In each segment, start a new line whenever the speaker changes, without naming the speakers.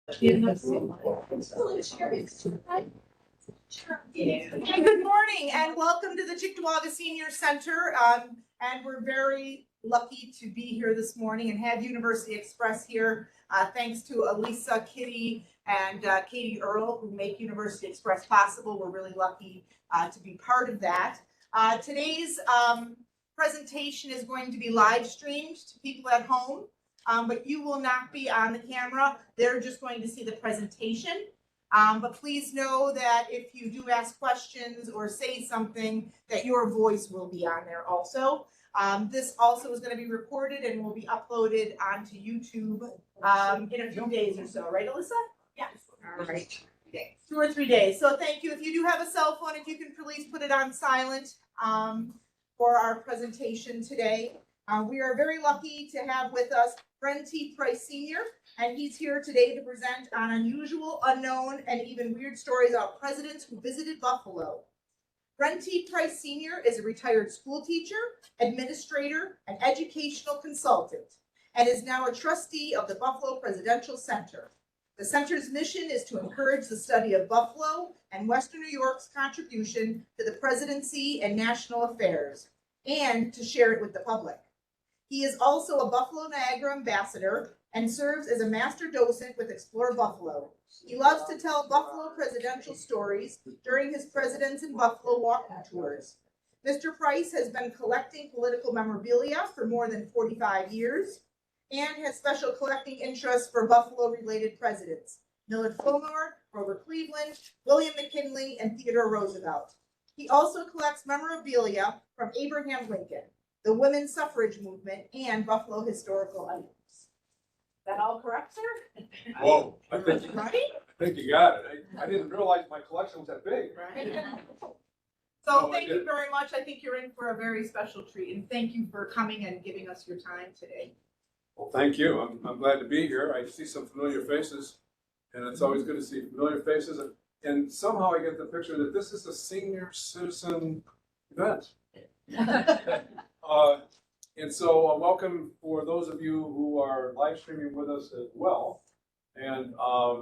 Good morning and welcome to the Cheektowaga Senior Center. And we're very lucky to be here this morning and have University Express here. Thanks to Elisa, Kitty, and Katie Earl, who make University Express possible. We're really lucky to be part of that. Today's presentation is going to be live streamed to people at home. But you will not be on the camera. They're just going to see the presentation. But please know that if you do ask questions or say something, that your voice will be on there also. This also is going to be recorded and will be uploaded onto YouTube in a few days or so. Right, Alyssa? Yes. All right. 2 or 3 days. So thank you. If you do have a cell phone, if you can please put it on silent for our presentation today. We are very lucky to have with us Bren Senior, and he's here today to present on unusual, unknown, and even weird stories about presidents who visited Buffalo. Bren Senior is a retired school teacher, administrator, and educational consultant, and is now a trustee of the Buffalo Presidential Center. The center's mission is to encourage the study of Buffalo and Western New York's contribution to the presidency and national affairs, and to share it with the public. He is also a Buffalo Niagara ambassador and serves as a master docent with Explore Buffalo. He loves to tell Buffalo presidential stories during his Presidents in Buffalo walking tours. Mr. Price has been collecting political memorabilia for more than 45 years and has special collecting interests for Buffalo-related presidents: Millard Fillmore, Grover Cleveland, William McKinley, and Theodore Roosevelt. He also collects memorabilia from Abraham Lincoln, the women's suffrage movement, and Buffalo historical items. Is that all correct, sir?
Whoa, I think you got it. I didn't realize my collection was that big.
Right. So thank you very much. I think you're in for a very special treat, and thank you for coming and giving us your time today.
Well, thank you. I'm glad to be here. I see some familiar faces, and it's always good to see familiar faces. And somehow I get the picture that this is a senior citizen event. And so welcome for those of you who are live streaming with us as well. And I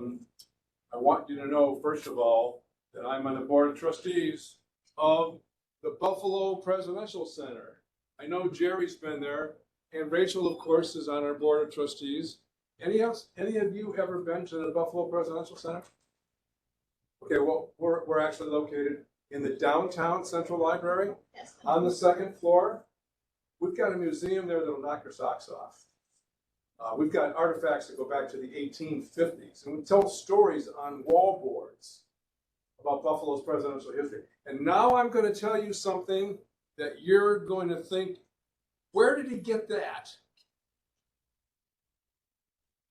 want you to know, first of all, that I'm on the board of trustees of the Buffalo Presidential Center. I know Jerry's been there, and Rachel, of course, is on our board of trustees. Any of you ever been to the Buffalo Presidential Center? Okay, well, we're actually located in the downtown Central Library, yes, on the second floor. We've got a museum there that'll knock your socks off. We've got artifacts that go back to the 1850s, and we tell stories on wall boards about Buffalo's presidential history. And now I'm going to tell you something that you're going to think, where did he get that?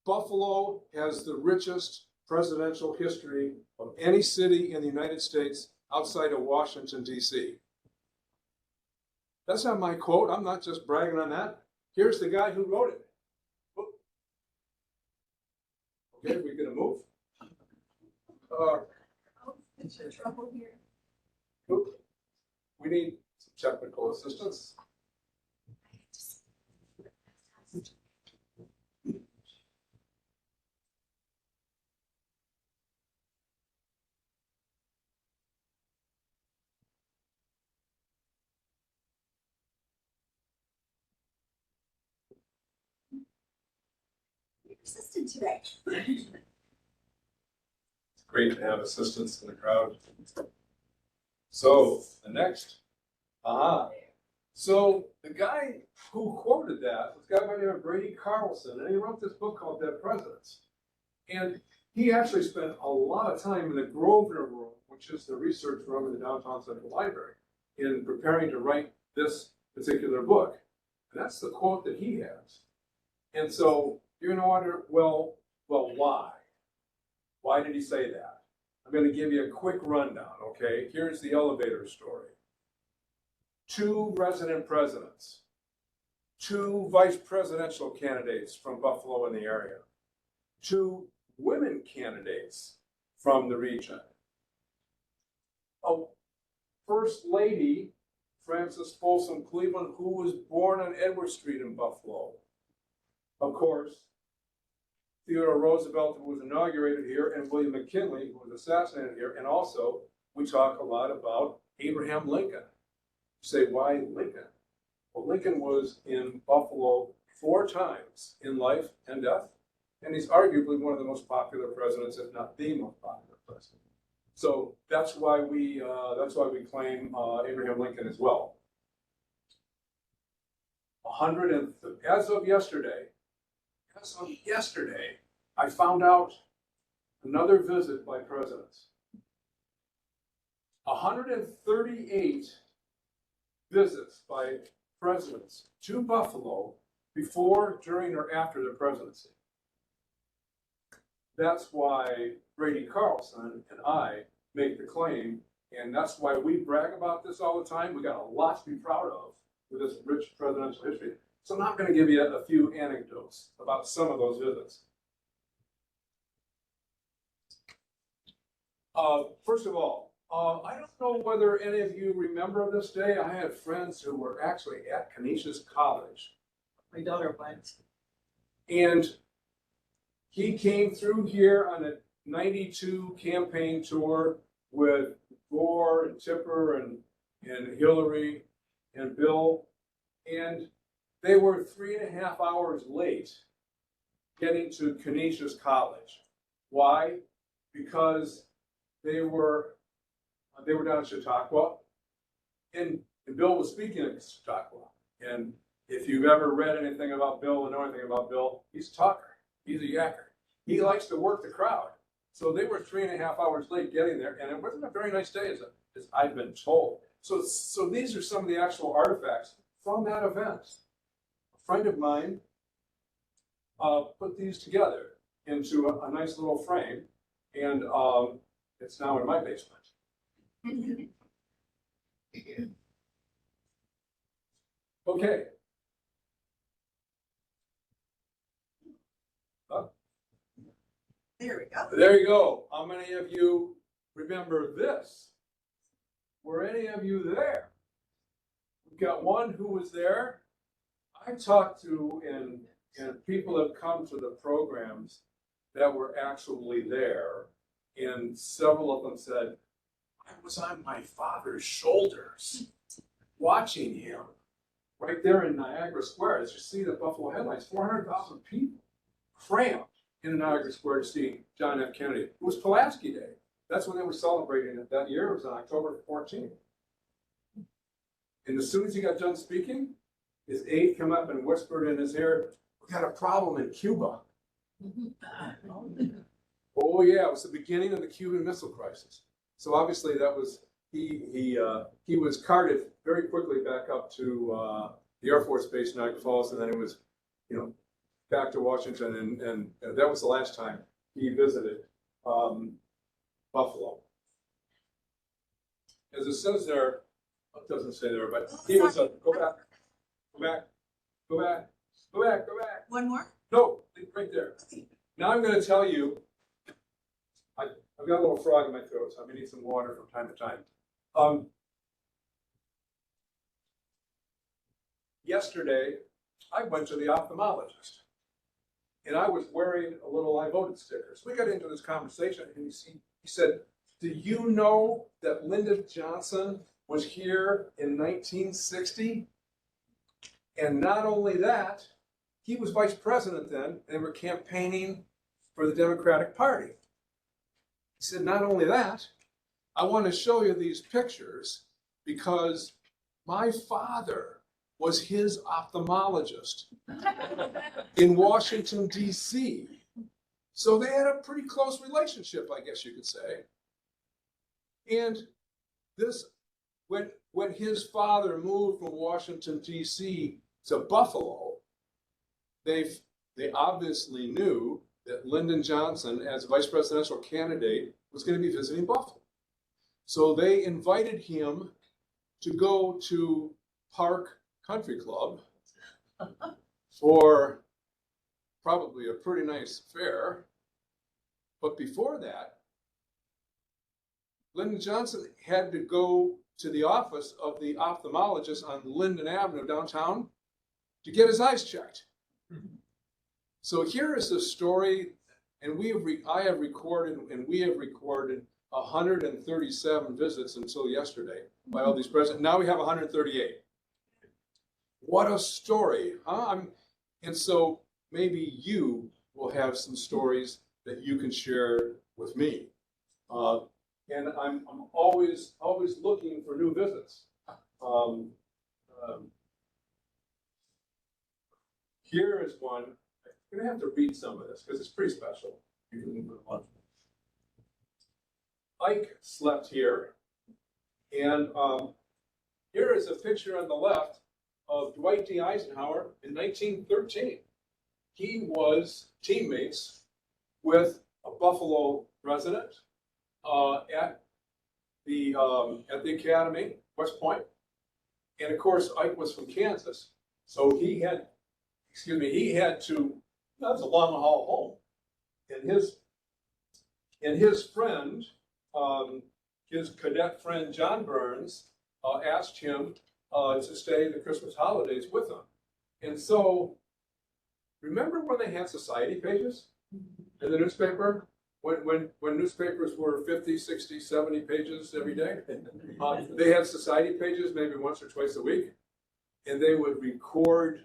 Buffalo has the richest presidential history of any city in the United States outside of Washington, D.C. That's not my quote. I'm not just bragging on that. Here's the guy who wrote it. Okay, we're going to move.
Is there trouble here?
We need some technical assistance.
Assistant today.
It's great to have assistants in the crowd. So the next, so the guy who quoted that was a guy by the name of Brady Carlson, and he wrote this book called Dead Presidents. And he actually spent a lot of time in the Grosvenor Room, which is the research room in the downtown Central Library, in preparing to write this particular book. And that's the quote that he has. And so you're going to wonder, well, why? Why did he say that? I'm going to give you a quick rundown, okay? Here's the elevator story. 2 resident presidents, 2 vice presidential candidates from Buffalo in the area, 2 women candidates from the region. A First Lady, Frances Folsom Cleveland, who was born on Edward Street in Buffalo. Of course, Theodore Roosevelt, who was inaugurated here, and William McKinley, who was assassinated here. And also, we talk a lot about Abraham Lincoln. You say, why Lincoln? Well, Lincoln was in Buffalo 4 times in life and death, and he's arguably one of the most popular presidents, if not the most popular president. So that's why we claim Abraham Lincoln as well. As of yesterday, I found out another visit by presidents. 138 visits by presidents to Buffalo before, during, or after their presidency. That's why Brady Carlson and I make the claim, and that's why we brag about this all the time. We got a lot to be proud of with this rich presidential history. So I'm going to give you a few anecdotes about some of those visits. First of all, I don't know whether any of you remember this day. I had friends who were actually at Canisius College.
My daughter went.
And he came through here on a 92 campaign tour with Gore and Tipper and Hillary and Bill. And they were 3.5 hours late getting to Canisius College. Why? Because they were down in Chautauqua, and Bill was speaking at Chautauqua. And if you've ever read anything about Bill or know anything about Bill, he's a talker. He's a yacker. He likes to work the crowd. So they were 3.5 hours late getting there, and it wasn't a very nice day, as I've been told. So these are some of the actual artifacts from that event. A friend of mine put these together into a nice little frame, and it's now in my basement. Okay.
There we go.
There you go. How many of you remember this? Were any of you there? We've got one who was there. I talked to, and people have come to the programs that were actually there, and several of them said, I was on my father's shoulders watching him right there in Niagara Square. As you see the Buffalo headlines, 400,000 people crammed in Niagara Square to see John F. Kennedy. It was Pulaski Day. That's when they were celebrating it that year. It was on October 14th. And as soon as he got done speaking, his aide came up and whispered in his ear, we got a problem in Cuba. Oh yeah, it was the beginning of the Cuban Missile Crisis. So obviously that was, he was carted very quickly back up to the Air Force Base in Niagara Falls, and then it was, back to Washington, and that was the last time he visited Buffalo. As it says there, it doesn't say there, but he was a, go back.
One more?
No, right there. Now I'm going to tell you, I've got a little frog in my throat, so I'm going to need some water from time to time. Yesterday, I went to the ophthalmologist, and I was wearing a little I voted sticker. So we got into this conversation, and he said, do you know that Lyndon Johnson was here in 1960? And not only that, he was vice president then, and they were campaigning for the Democratic Party. He said, not only that, I want to show you these pictures because my father was his ophthalmologist in Washington, D.C. So they had a pretty close relationship, I guess you could say. And this, when his father moved from Washington, D.C. to Buffalo, they obviously knew that Lyndon Johnson, as vice presidential candidate, was going to be visiting Buffalo. So they invited him to go to Park Country Club for probably a pretty nice fare. But before that, Lyndon Johnson had to go to the office of the ophthalmologist on Linden Avenue downtown to get his eyes checked. So here is the story, and I have recorded 137 visits until yesterday by all these presidents. Now we have 138. What a story, huh? And so maybe you will have some stories that you can share with me. And I'm always looking for new visits. Here is one. I'm gonna have to read some of this because it's pretty special. Ike slept here, and here is a picture on the left of Dwight D. Eisenhower in 1913. He was teammates with a Buffalo resident at the academy, West Point, and of course Ike was from Kansas, so he had to. That was a long haul home, and his friend, his cadet friend John Burns, asked him to stay the Christmas holidays with him. And so, remember when they had society pages in the newspaper? When newspapers were 50, 60, 70 pages every day? They had society pages maybe once or twice a week, and they would record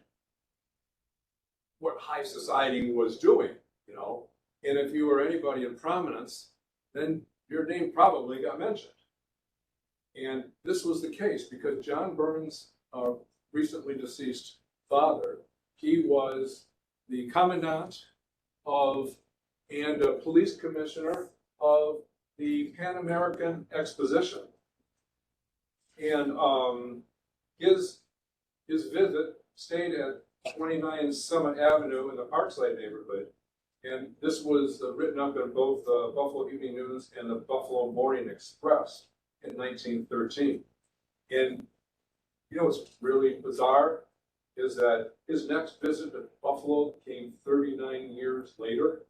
what high society was doing, you know. And if you were anybody in prominence, then your name probably got mentioned. And this was the case because John Burns' recently deceased father, he was the commandant of and a police commissioner of the Pan American Exposition. And his visit stayed at 29 Summit Avenue in the Parkside neighborhood. And this was written up in both the Buffalo Evening News and the Buffalo Morning Express in 1913. And you know what's really bizarre is that his next visit to Buffalo came 39 years later,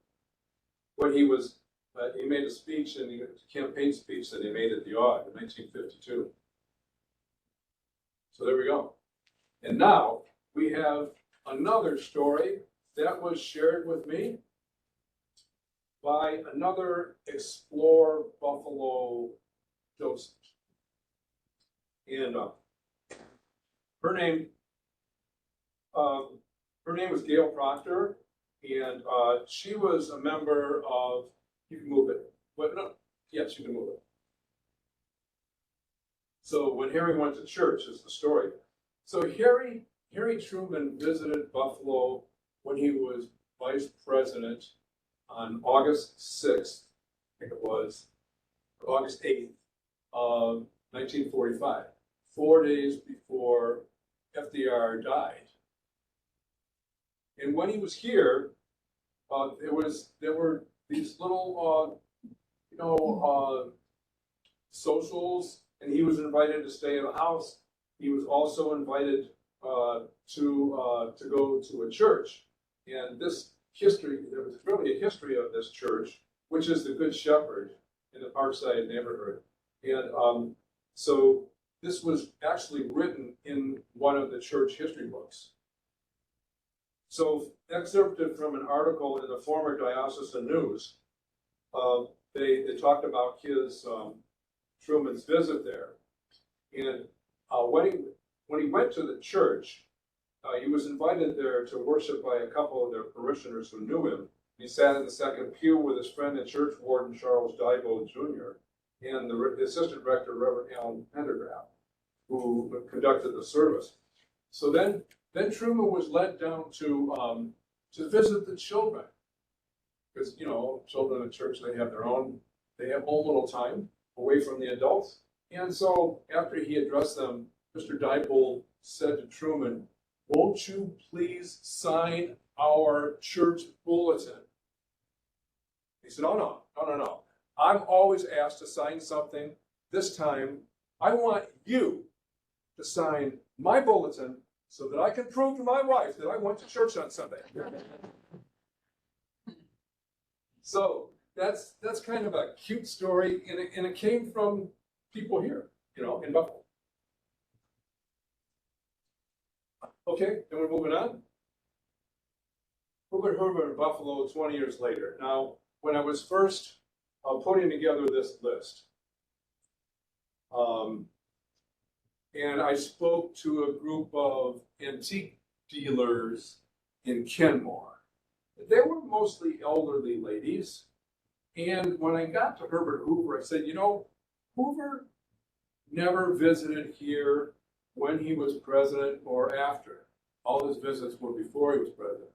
when he was, he made a speech, and a campaign speech that he made at the Aud in 1952. So there we go. And now we have another story that was shared with me by another Explore Buffalo docent. And her name was Gail Proctor, and she was a member of, you can move it, but no, yes, you can move it. So when Harry went to church is the story. So Harry Truman visited Buffalo when he was vice president on August 6th, I think it was, or August 8th of 1945, 4 days before FDR died. And when he was here, there were these little, socials, and he was invited to stay in the house. He was also invited to go to a church. And this history, there was really a history of this church, which is the Good Shepherd in the Parkside neighborhood. And so this was actually written in one of the church history books. So excerpted from an article in the former Diocesan News, they talked about his Truman's visit there. And when he went to the church, he was invited there to worship by a couple of their parishioners who knew him. He sat in the second pew with his friend and church warden, Charles Diebold Jr., and the assistant rector, Reverend Alan Pendergraft, who conducted the service. So then Truman was led down to visit the children. Because, you know, children in church, they have own little time away from the adults. And so after he addressed them, Mr. Diebold said to Truman, "Won't you please sign our church bulletin?" He said, no. I'm always asked to sign something. This time, I want you to sign my bulletin so that I can prove to my wife that I went to church on Sunday. So that's kind of a cute story, and it came from people here, you know, in Buffalo. Okay, then we're moving on. Hoover in Buffalo 20 years later. Now, when I was first putting together this list, and I spoke to a group of antique dealers in Kenmore. They were mostly elderly ladies. And when I got to Herbert Hoover, I said, you know, Hoover never visited here when he was president or after. All his visits were before he was president.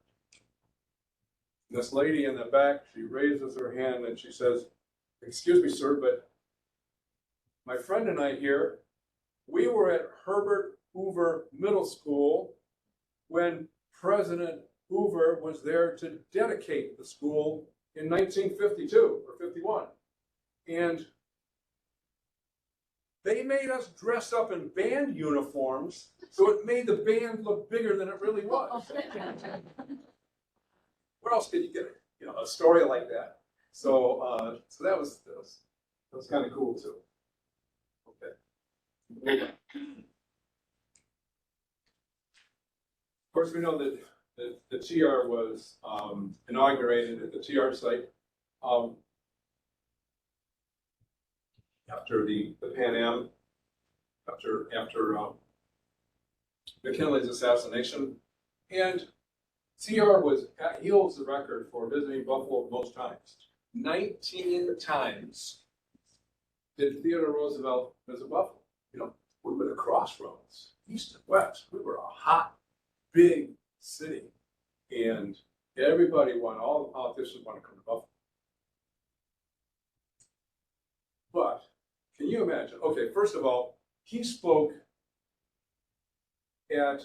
This lady in the back, she raises her hand and she says, excuse me, sir, but my friend and I here, we were at Herbert Hoover Middle School when President Hoover was there to dedicate the school in 1952 or 51. And they made us dress up in band uniforms, so it made the band look bigger than it really was. Where else could you get, you know, a story like that? So, so that was kind of cool too. Okay. Of course, we know that the TR was inaugurated at the TR site after the Pan Am, after McKinley's assassination, and TR he holds the record for visiting Buffalo most times. 19 times did Theodore Roosevelt visit Buffalo. You know, we were the crossroads, east and west. We were a hot, big city, and everybody wanted, all the politicians want to come to Buffalo. But can you imagine? Okay, first of all, he spoke at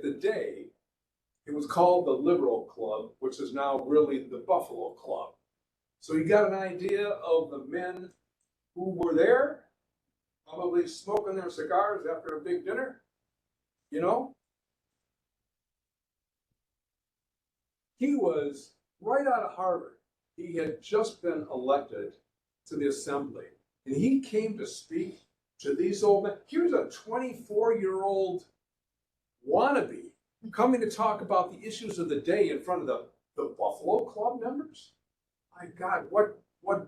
the day. It was called the Liberal Club, which is now really the Buffalo Club. So you got an idea of the men who were there, probably smoking their cigars after a big dinner, you know? He was right out of Harvard. He had just been elected to the assembly, and he came to speak to these old men. Here's a 24-year-old wannabe coming to talk about the issues of the day in front of the Buffalo Club members. My God, what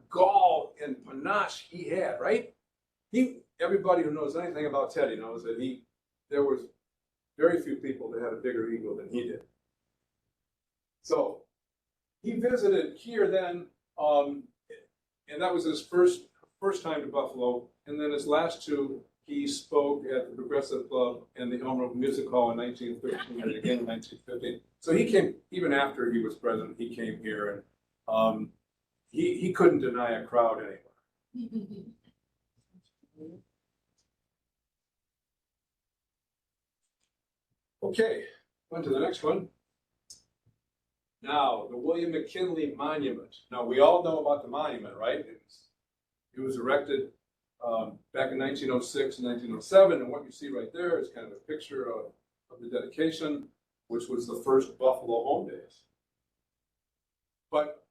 gall and panache he had, right? Everybody who knows anything about Teddy knows that there was very few people that had a bigger ego than he did. So he visited here then, and that was his first time to Buffalo. And then his last two, he spoke at the Progressive Club and the Elm Road Music Hall in 1913 and again in 1915. So he came, even after he was president, he came here, and he couldn't deny a crowd anywhere. Okay, on to the next one. Now, the William McKinley Monument. Now, we all know about the monument, right? It was erected back in 1906 and 1907, and what you see right there is kind of a picture of the dedication, which was the first Buffalo Home Days. But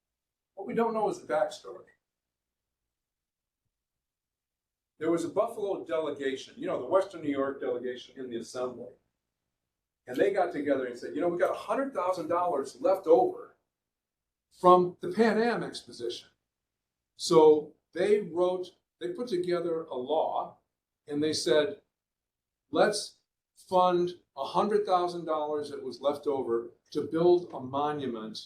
what we don't know is the backstory. There was a Buffalo delegation, you know, the Western New York delegation in the assembly. And they got together and said, you know, we got $100,000 left over from the Pan Am Exposition. So they put together a law, and they said, let's fund $100,000 that was left over to build a monument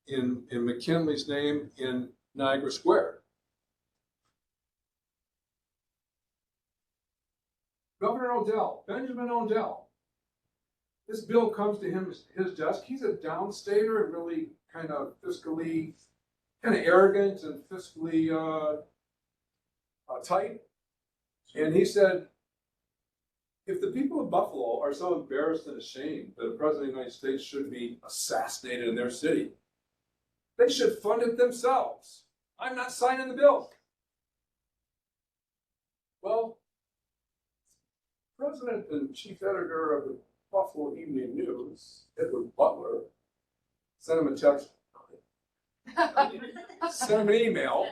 in McKinley's name in Niagara Square. Governor Odell, Benjamin Odell, this bill comes to his desk. He's a downstater and really kind of fiscally, kind of arrogant and fiscally tight. And he said, if the people of Buffalo are so embarrassed and ashamed that a president of the United States should be assassinated in their city, they should fund it themselves. I'm not signing the bill. Well, President and Chief Editor of the Buffalo Evening News, Edward Butler, sent him a text, sent him an email,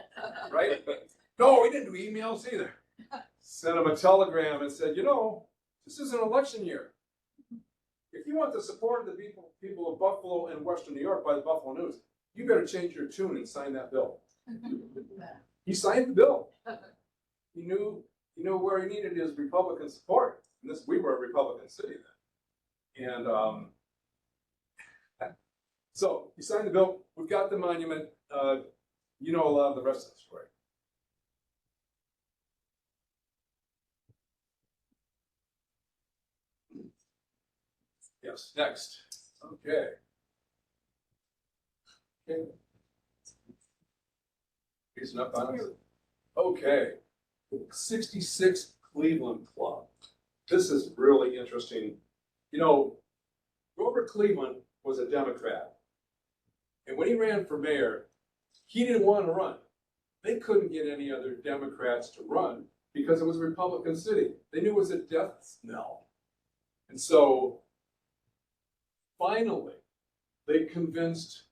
right? But no, we didn't do emails either. Sent him a telegram and said, you know, this is an election year. if you want the support of the people of Buffalo and Western New York by the Buffalo News, you better change your tune and sign that bill. He signed the bill. He knew where he needed his Republican support. And we were a Republican city then. And so he signed the bill. We've got the monument. You know a lot of the rest of the story. Yes, next. Okay. He's up on it. Okay. 66 Cleveland Club. This is really interesting. You know, Grover Cleveland was a Democrat. And when he ran for mayor, he didn't want to run. They couldn't get any other Democrats to run because it was a Republican city. They knew it was a death knell. And so finally, they convinced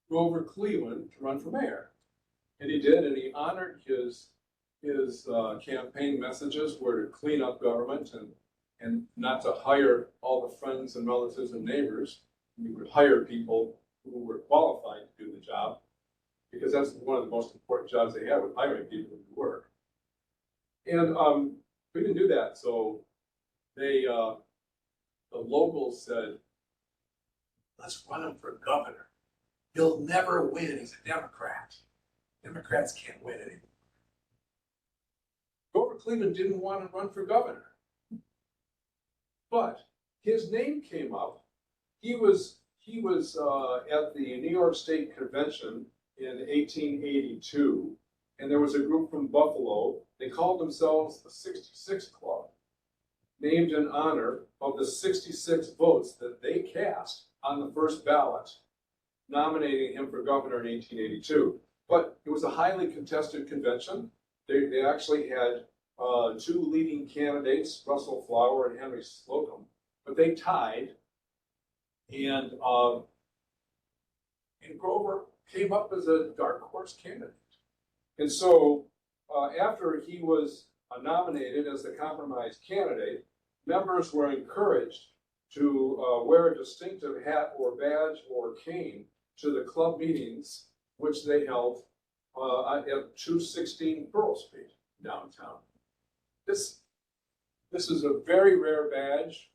Grover Cleveland to run for mayor. And he did, and he honored his campaign messages were to clean up government and not to hire all the friends and relatives and neighbors. He would hire people who were qualified to do the job, because that's one of the most important jobs they had, was hiring people to do work. And we didn't do that, so they, the locals said, let's run him for governor. He'll never win, he's a Democrat. Democrats can't win anymore. Grover Cleveland didn't want to run for governor, but his name came up. He was at the New York State Convention in 1882, and there was a group from Buffalo. They called themselves the 66 Club, named in honor of the 66 votes that they cast on the first ballot, nominating him for governor in 1882. But it was a highly contested convention. They actually had two leading candidates, Russell Flower and Henry Slocum, but they tied, and Grover came up as a dark horse candidate. And so after he was nominated as the compromise candidate, members were encouraged to wear a distinctive hat or badge or cane to the club meetings, which they held at 216 Pearl Street downtown. This is a very rare badge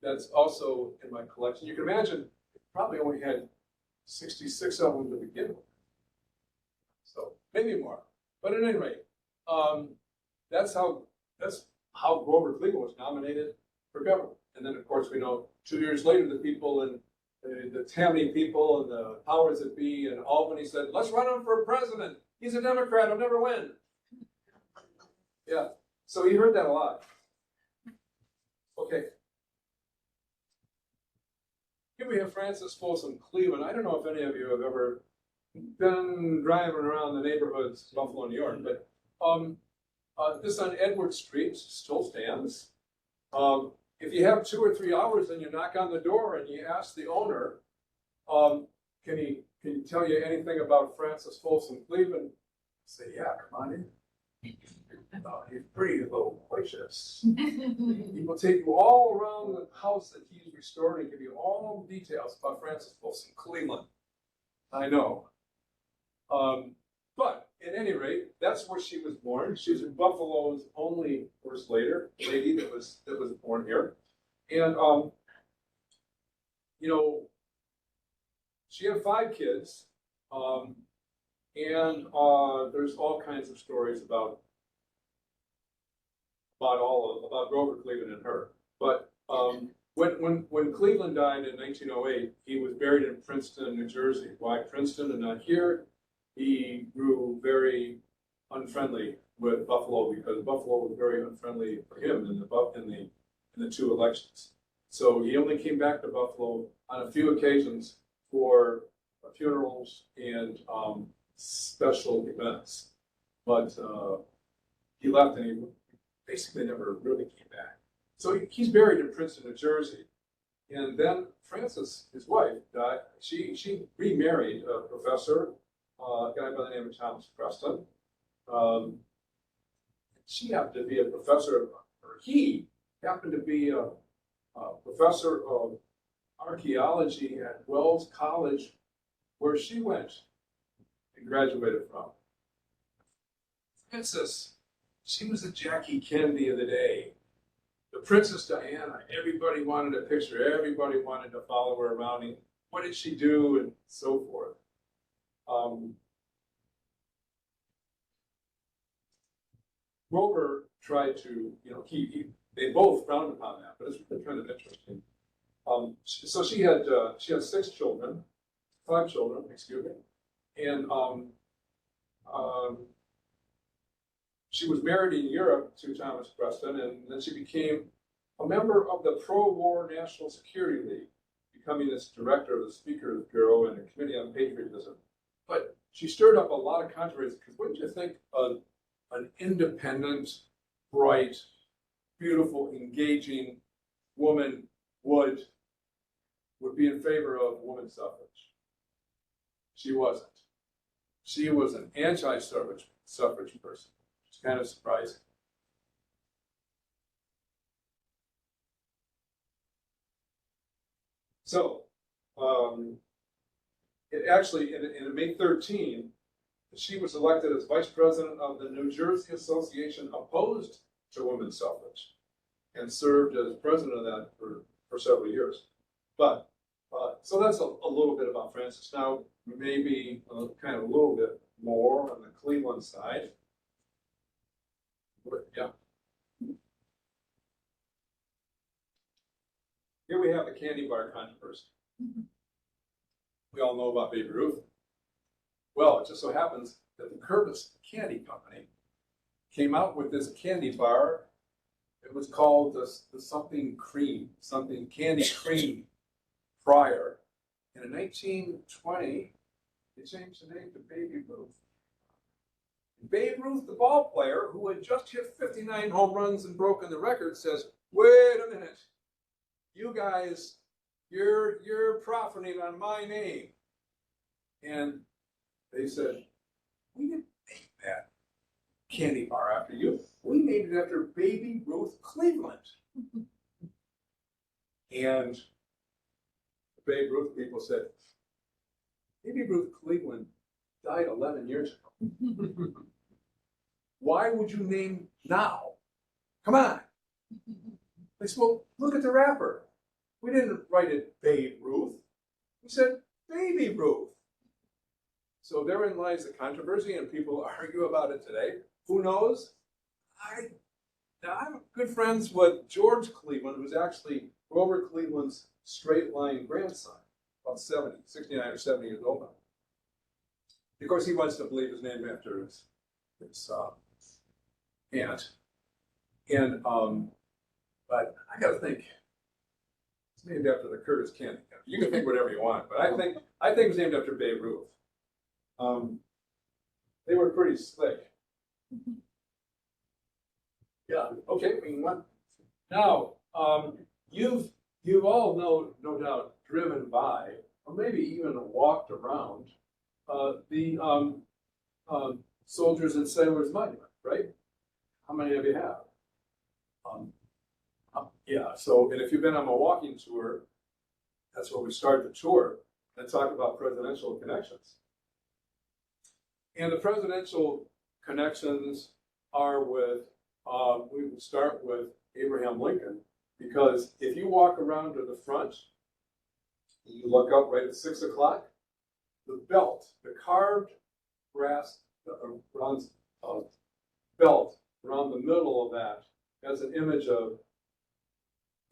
that's also in my collection. You can imagine it probably only had 66 of them to begin with, so maybe more. But at any rate, that's how Grover Cleveland was nominated for governor. And then, of course, we know 2 years later, the people in the Tammany people and the powers that be in Albany said, let's run him for president. He's a Democrat, he'll never win. Yeah, so he heard that a lot. Okay. Here we have Francis Folsom Cleveland. I don't know if any of you have ever been driving around the neighborhoods of Buffalo, New York, but this on Edward Street still stands. If you have 2 or 3 hours and you knock on the door and you ask the owner, can he tell you anything about Francis Folsom Cleveland? Say, yeah, come on in. He's pretty loquacious. He will take you all around the house that he's restored and give you all the details about Francis Folsom Cleveland. I know. But at any rate, that's where she was born. She was Buffalo's only first lady that was born here. And you know, she had 5 kids. And there's all kinds of stories about Grover Cleveland and her. But when Cleveland died in 1908, he was buried in Princeton, New Jersey. Why Princeton and not here? He grew very unfriendly with Buffalo because Buffalo was very unfriendly for him in the 2 elections. So he only came back to Buffalo on a few occasions for funerals and special events. But he left and he basically never really came back. So he's buried in Princeton, New Jersey. And then Frances, his wife, died. She remarried a professor, a guy by the name of Thomas Preston. She happened to be a professor, or he happened to be a professor of archaeology at Wells College, where she went and graduated from. Princess, she was the Jackie Kennedy of the day. The Princess Diana, everybody wanted a picture, everybody wanted to follow her around, and what did she do, and so forth. Grover tried to, they both frowned upon that, but it's really kind of interesting. So she had 5 children, excuse me, and she was married in Europe to Thomas Preston, and then she became a member of the pro-war National Security League, becoming its director of the Speaker's Bureau and the Committee on Patriotism. But she stirred up a lot of controversy, because wouldn't you think an independent, bright, beautiful, engaging woman would be in favor of women's suffrage? She wasn't. She was an anti-suffrage person. It's kind of surprising. So, it actually, in May 13, she was elected as vice president of the New Jersey Association opposed to women's suffrage, and served as president of that for several years. But so that's a little bit about Frances. Now, maybe kind of a little bit more on the Cleveland side. But, yeah. Here we have the candy bar controversy. We all know about Baby Ruth. Well, it just so happens that the Curtis Candy Company came out with this candy bar. It was called the something candy cream prior. And in 1920, they changed the name to Baby Ruth. Babe Ruth, the ball player, who had just hit 59 home runs and broken the record, says, "Wait a minute, you guys, you're profiting on my name." And they said, "We didn't make that candy bar after you. We named it after Baby Ruth Cleveland." And the Babe Ruth people said, "Baby Ruth Cleveland died 11 years ago. Why would you name now? Come on." They said, "Well, look at the wrapper. We didn't write it Babe Ruth. We said Baby Ruth." So therein lies the controversy, and people argue about it today. Who knows? I'm good friends with George Cleveland, who's actually Grover Cleveland's straight line grandson, about 69 or 70 years old now. Of course, he wants to believe his name after his aunt. And but I gotta think, it's named after the Curtis Candy Company. You can think whatever you want, but I think it's named after Babe Ruth. They were pretty slick. Yeah. Okay. We can run. Now, you've all no doubt driven by, or maybe even walked around the Soldiers and Sailors Monument, right? How many of you have? Yeah. So, and if you've been on a walking tour, that's where we start the tour and talk about presidential connections. And the presidential connections are with, we would start with Abraham Lincoln, because if you walk around to the front, you look up right at 6 o'clock, the belt, the carved brass bronze belt around the middle of that has an image of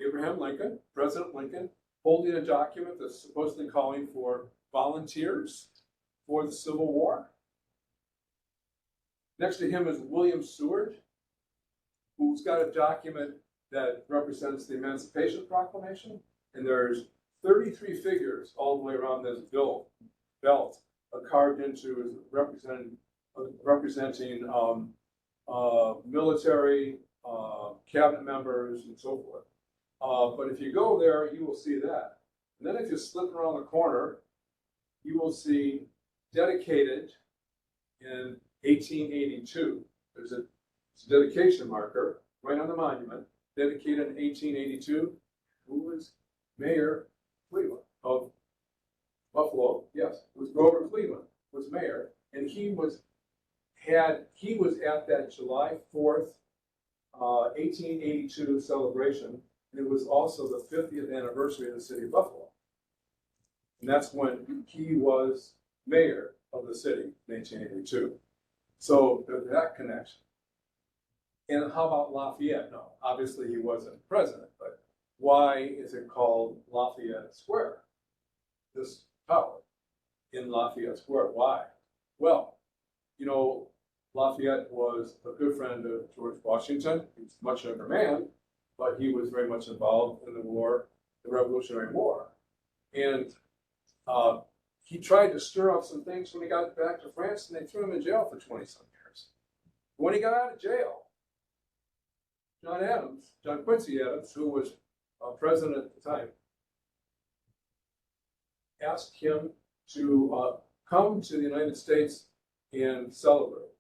Abraham Lincoln, President Lincoln, holding a document that's supposedly calling for volunteers for the Civil War. Next to him is William Seward, who's got a document that represents the Emancipation Proclamation. And there's 33 figures all the way around this belt carved into, representing military, cabinet members, and so forth. But if you go there, you will see that. And then if you slip around the corner, you will see dedicated in 1882. There's a dedication marker right on the monument. dedicated in 1882. Who was mayor of Buffalo? Yes, it was Grover Cleveland was mayor, and he was at that July 4th, 1882 celebration, and it was also the 50th anniversary of the city of Buffalo. And that's when he was mayor of the city in 1882. So there's that connection. And how about Lafayette? No, obviously he wasn't president, but why is it called Lafayette Square? This tower in Lafayette Square, why? Well, you know, Lafayette was a good friend of George Washington. He was a much younger man, but he was very much involved in the war, the Revolutionary War. And he tried to stir up some things when he got back to France, and they threw him in jail for 20-some years. When he got out of jail, John Quincy Adams, who was president at the time, asked him to come to the United States and celebrate.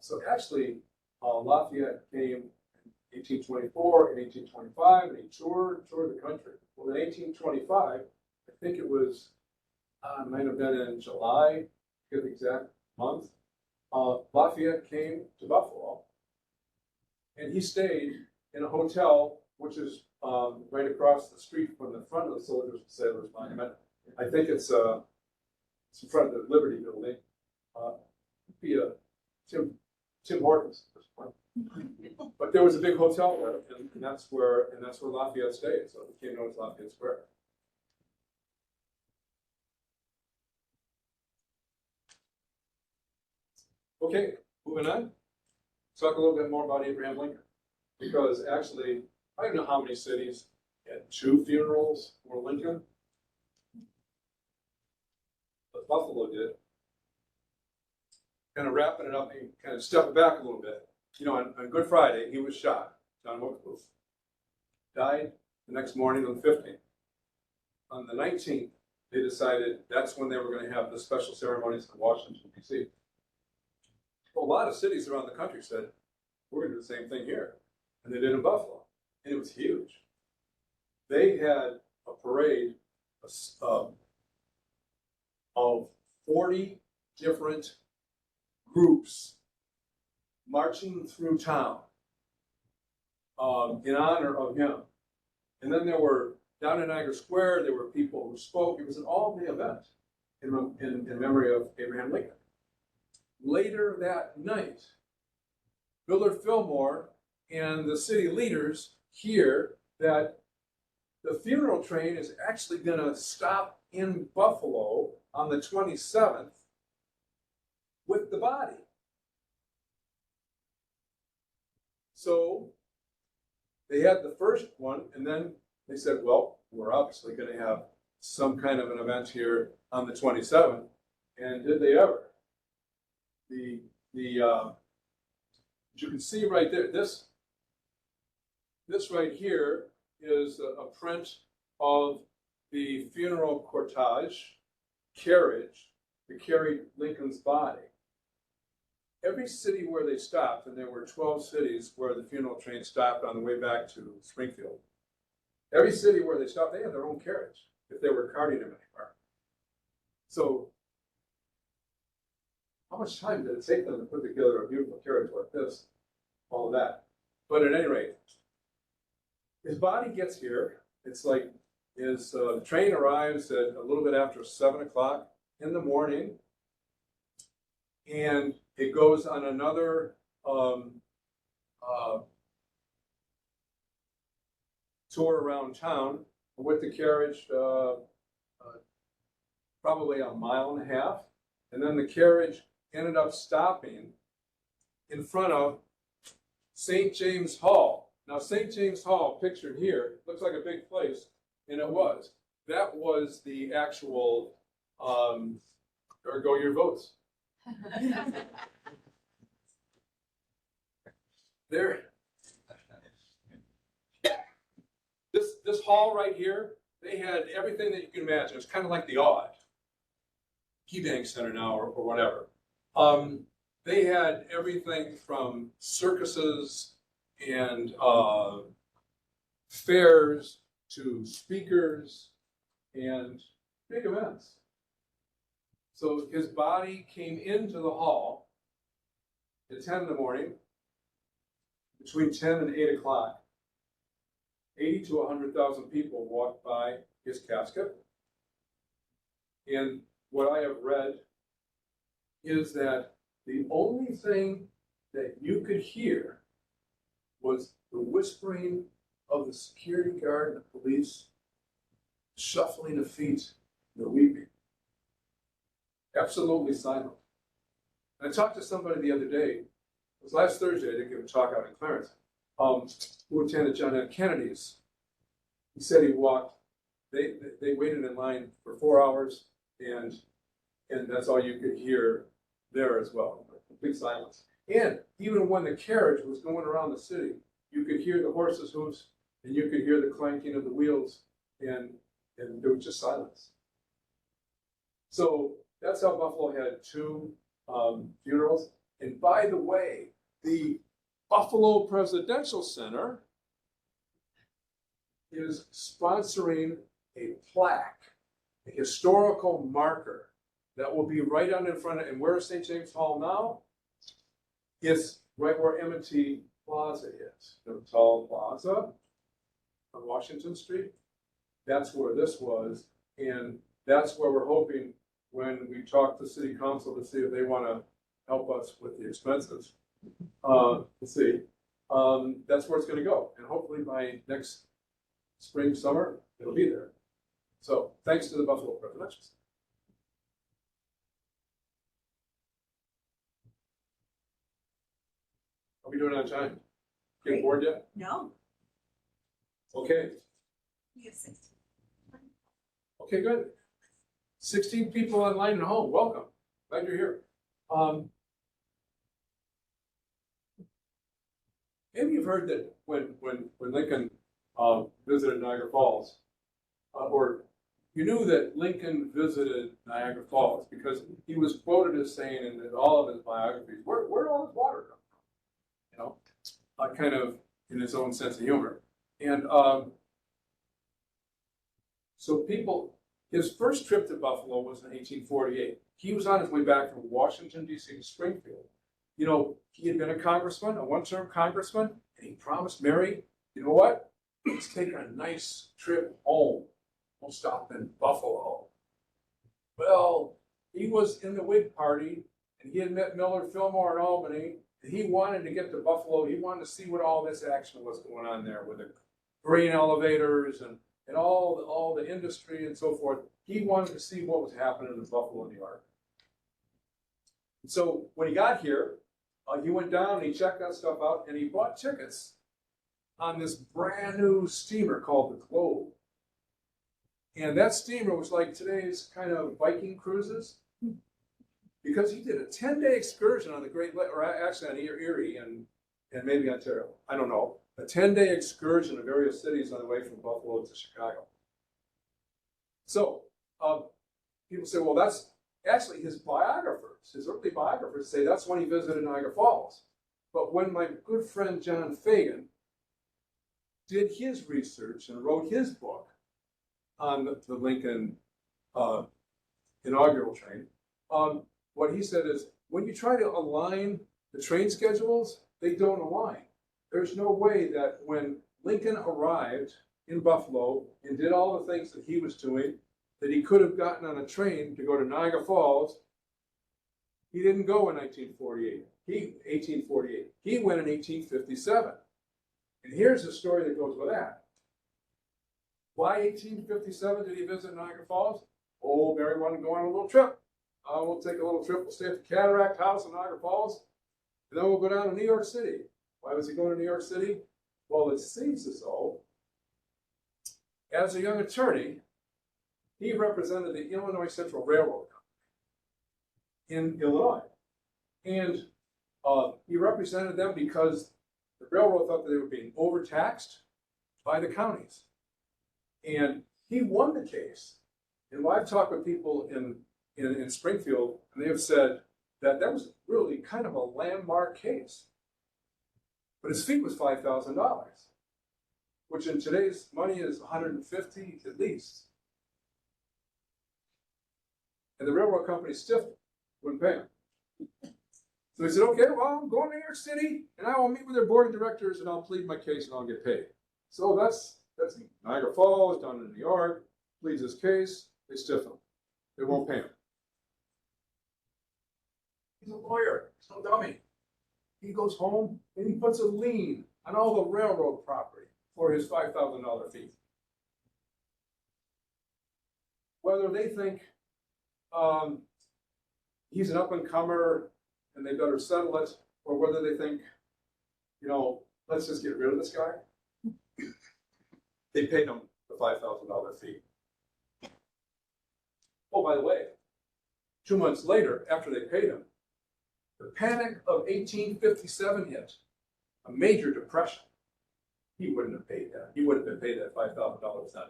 So actually, Lafayette came in 1824 and 1825, and he toured the country. Well, in 1825, I think it was, might have been in July, I forget the exact month, Lafayette came to Buffalo, and he stayed in a hotel, which is right across the street from the front of the Soldiers and Sailors Monument. I think it's in front of the Liberty Building. Be a Tim Hortons at this point. But there was a big hotel there, and that's where Lafayette stayed. So it became known as Lafayette Square. Okay, moving on. Talk a little bit more about Abraham Lincoln, because actually, I don't know how many cities had 2 funerals for Lincoln, but Buffalo did. Kind of wrapping it up and kind of stepping back a little bit. You know, on Good Friday, he was shot. John Wilkes died the next morning on the 15th. On the 19th, they decided that's when they were going to have the special ceremonies in Washington, D.C. Well, a lot of cities around the country said, we're going to do the same thing here. And they did in Buffalo. And it was huge. They had a parade of 40 different groups marching through town in honor of him. And then there were, down in Niagara Square, there were people who spoke. It was an all-day event in memory of Abraham Lincoln. Later that night, Millard Fillmore and the city leaders hear that the funeral train is actually going to stop in Buffalo on the 27th with the body. So they had the first one, and then they said, well, we're obviously going to have some kind of an event here on the 27th. And did they ever? You can see right there, this right here is a print of the funeral cortege carriage that carried Lincoln's body. Every city where they stopped, and there were 12 cities where the funeral train stopped on the way back to Springfield. Every city where they stopped, they had their own carriage if they were carting him anywhere. So how much time did it take them to put together a beautiful carriage like this? All of that. But at any rate, his body gets here. It's like the train arrives at a little bit after 7 o'clock in the morning, and it goes on another tour around town with the carriage, probably a mile and a half, and then the carriage ended up stopping in front of St. James Hall. Now, St. James Hall, pictured here, looks like a big place, and it was. That was the actual, there go your votes. There. This hall right here, they had everything that you can imagine. It's kind of like the Odd KeyBank Center now, or whatever. They had everything from circuses and fairs to speakers and big events. So his body came into the hall at 10 in the morning, between 10 and 8 o'clock. 80 to 100,000 people walked by his casket. And what I have read is that the only thing that you could hear was the whispering of the security guard and the police, shuffling of feet, the weeping. Absolutely silent. And I talked to somebody the other day, it was last Thursday, I did give a talk out in Clarence, who attended John F. Kennedy's. He said he walked, they waited in line for 4 hours, and that's all you could hear there as well, complete silence. And even when the carriage was going around the city, you could hear the horses' hooves, and you could hear the clanking of the wheels, and there was just silence. So that's how Buffalo had 2 funerals. And by the way, the Buffalo Presidential Center is sponsoring a plaque, a historical marker that will be right on in front of, and where is St. James Hall now? It's right where M&T Plaza is, the tall plaza on Washington Street. That's where this was, and that's where we're hoping when we talk to City Council to see if they want to help us with the expenses. Let's see. That's where it's going to go, and hopefully by next spring, summer, it'll be there. So thanks to the Buffalo Presidential Center. Are we doing it on time? Getting bored yet?
No.
Okay.
We have 16.
Okay, good. 16 people online and home. Welcome. Glad you're here. Maybe you've heard that when Lincoln visited Niagara Falls, or you knew that Lincoln visited Niagara Falls because he was quoted as saying in all of his biographies, where did all this water come from? You know, kind of in his own sense of humor. And so his first trip to Buffalo was in 1848. He was on his way back from Washington, D.C. to Springfield. You know, he had been a congressman, a one-term congressman, and he promised Mary, you know what? Let's take a nice trip home. We'll stop in Buffalo. Well, he was in the Whig Party, and he had met Millard Fillmore in Albany, and he wanted to get to Buffalo. He wanted to see what all this action was going on there with the grain elevators and all the industry and so forth. He wanted to see what was happening in Buffalo, New York. And so when he got here, he went down and he checked that stuff out, and he bought tickets on this brand new steamer called the Globe. And that steamer was like today's kind of Viking cruises, because he did a 10-day excursion on the Great Lakes, or actually on Erie and maybe Ontario, I don't know, a 10-day excursion to various cities on the way from Buffalo to Chicago. So people say, well, that's actually his biographers, his early biographers say that's when he visited Niagara Falls. But when my good friend John Fagan did his research and wrote his book on the Lincoln inaugural train, what he said is, when you try to align the train schedules, they don't align. There's no way that when Lincoln arrived in Buffalo and did all the things that he was doing, that he could have gotten on a train to go to Niagara Falls. He didn't go in 1848. He went in 1857. And here's the story that goes with that. Why 1857 did he visit Niagara Falls? Oh, Mary wanted to go on a little trip. We'll take a little trip. We'll stay at the Cataract House in Niagara Falls, and then we'll go down to New York City. Why was he going to New York City? Well, it seems as though, as a young attorney, he represented the Illinois Central Railroad Company in Illinois. And he represented them because the railroad thought that they were being overtaxed by the counties. And he won the case. And I've talked with people in Springfield, and they have said that that was really kind of a landmark case. But his fee was $5,000, which in today's money is $150 at least. And the railroad company stiffed him, wouldn't pay him. So he said, okay, well, I'm going to New York City and I will meet with their board of directors and I'll plead my case and I'll get paid. So that's Niagara Falls, down in New York, pleads his case, they stiff him. They won't pay him. He's a lawyer, he's no dummy. He goes home and he puts a lien on all the railroad property for his $5,000 fee. Whether they think he's an up-and-comer and they better settle it, or whether they think, you know, let's just get rid of this guy, they paid him the $5,000 fee. Oh, by the way, 2 months later, after they paid him, the Panic of 1857 hit, a major depression. He wouldn't have paid that. He wouldn't have paid that $5,000 then.